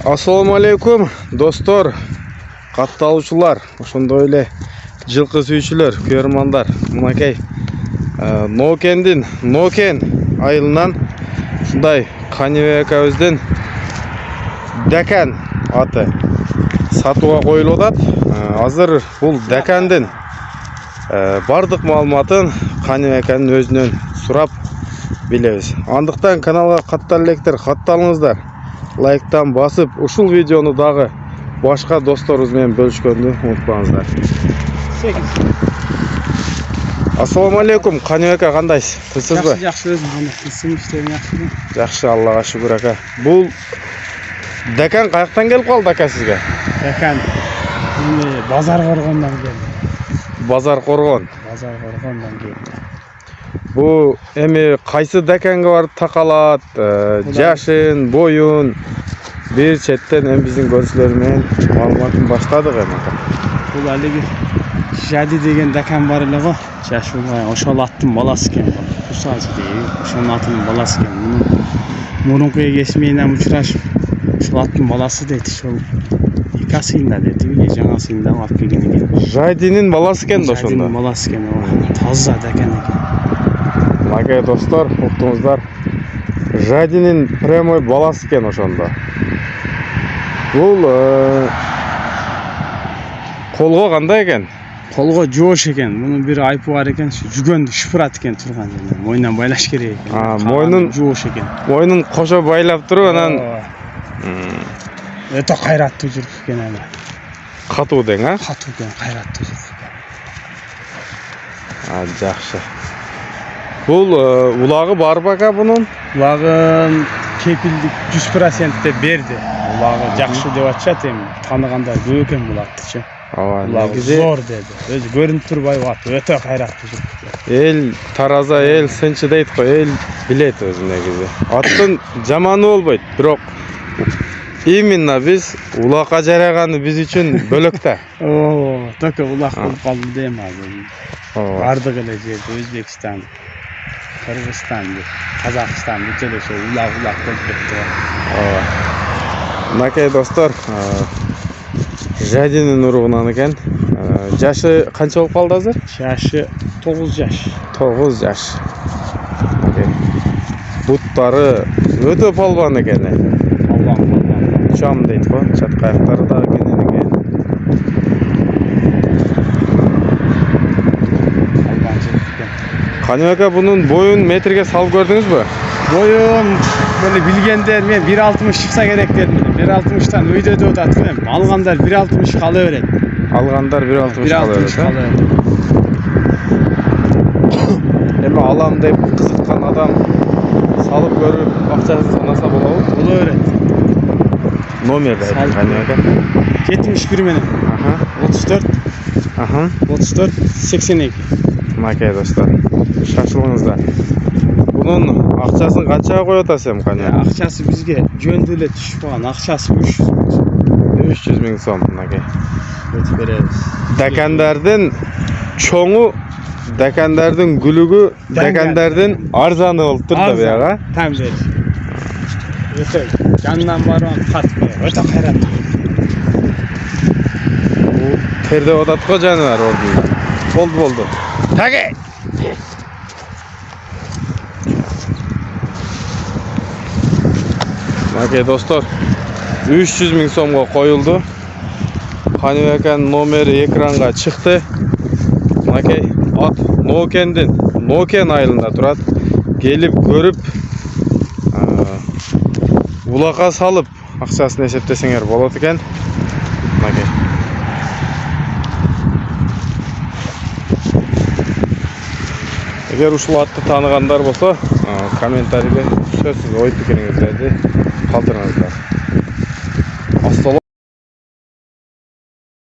Assalamu alaikum dostlar, kattalıçılar, ошондой эле жылкы сүйүүчүлөр, көрөрмандар. Мынакей Ноокендин Ноокен айылынан ушундай Каныбек акабыздын Дакан аты сатууга коюлуп атат. Азыр бул Дакандын бардык маалыматын Каныбек аканын өзүнөн сурап билебиз. Андыктан каналга каттар электер, катталыңыздар. Лайктан басып, ушул видеону дагы башка досторубуз менен бөлүшкөндү унутпаңыздар. Ассаламу алейкум, Каныбек ака, кандайсыз? Тынчсызбы? Жакшы, өзүм кандайсың? Иштериң жакшыбы? Жакшы, Аллага шүгүр ака. Бул Дакан каяктан келип калды ака сизге? Дакан Базар Коргондон келди. Базар Коргон. Базар Коргондон келди. Бу эми кайсы Даканга барып такалат? Жашын, боюн бир четтен эми биздин көрүүчүлөр менен маалыматын баштадык эми. Бул алиги Жади деген Дакан бар эле го. Жашууга ошол аттын баласы экен. Кусажы дейт. Ошонун аттын баласы экен. Мунун мурунку эгеси менен учурашып, ошол аттын баласы дейт. Ошол эки асыйында дейт. Жаңа асыйында алып келген экен. Жадинин баласы экен да ошондо. Жадинин баласы экен. Таза Дакан экен. Мага достор, уктуңуздар. Жадинин прямой баласы экен ошондо. Бул колго кандай экен? Колго жоош экен. Мунун бир айпы бар экен. Жүгөндү шыпырат экен турган жерде. Мойнунан байлаш керек экен. Мойнун жоош экен. Мойнун кошо байлап туруп анан өтө кайраттуу жүрүп экен аны. Катуу дең, а? Катуу экен, кайраттуу жүрүп экен. Жакшы. Бул улагы барбы ака бунун? Улагын кепилдик 100% деп берди. Улагы жакшы деп атышат эми. Таныгандар көп экен бул аттычы. Улагы зор деди. Өзү көрүнүп турбайбы ат, өтө кайраттуу жүрүп экен. Эл тараза, эл сынчы дейт го, эл билет өзүн негизи. Аттын жаманы болбойт, бирок именно биз улакка жараганы биз үчүн бөлөк да. Только улак болуп калды дейм азыр. Бардык эле жерде Өзбекстан, Кыргызстан, Казакстан бүт эле ошо улак болуп кетти. Мынакей достор, Жадинин уругунан экен. Жашы канча болуп калды азыр? Жашы 9 жаш. 9 жаш. Буттары өтө палбан экен. Палбан. Чам дейт го, чат каяктары дагы кенен экен. Каныбек ака, бунун боюн метрге салып көрдүңүзбү? Боюн böyle bilgender men 1.60 çıksa gerek dedim. 1.60'tan uyda da atırım. Alganlar 1.60 kalı öğret. Alganlar 1.60 kalı öğret. Emi alam deyip kızıkkan adam salıp görüp akçasız sanasa bolabı? Bolu öğret. Nomer verdi Kanybek aka? 71 menin. 34. 34 82. Makey dostlar. Şaşılığınızda. Bunun akçasını kaçağa koy atasım Kanybek? Akçası bizge jöndüyle düşüp olan. Akçası 300 bin. 300 bin som. Makey. Ötü veririz. Dakandardın çoğu, Dakandardın gülügü, Dakandardın arzanı olup durdu bir ağa. Tam verir. Öte candan var olan katmıyor. Öte kayrat. Bu terde odatko canı var orada. Oldu. Tage! Makey dostlar, 300 bin somga koyuldu. Kanybek akanın nomeri ekranga çıktı. Makey at Nookendin Nooken ayılında turat. Gelip görüp ulaka salıp akçasını eseptesenger bolot eken. Makey. Eğer uşul atты tanıganlar bolsa, kommentariyle söz ой пикириңиздерди калтырыңыздар.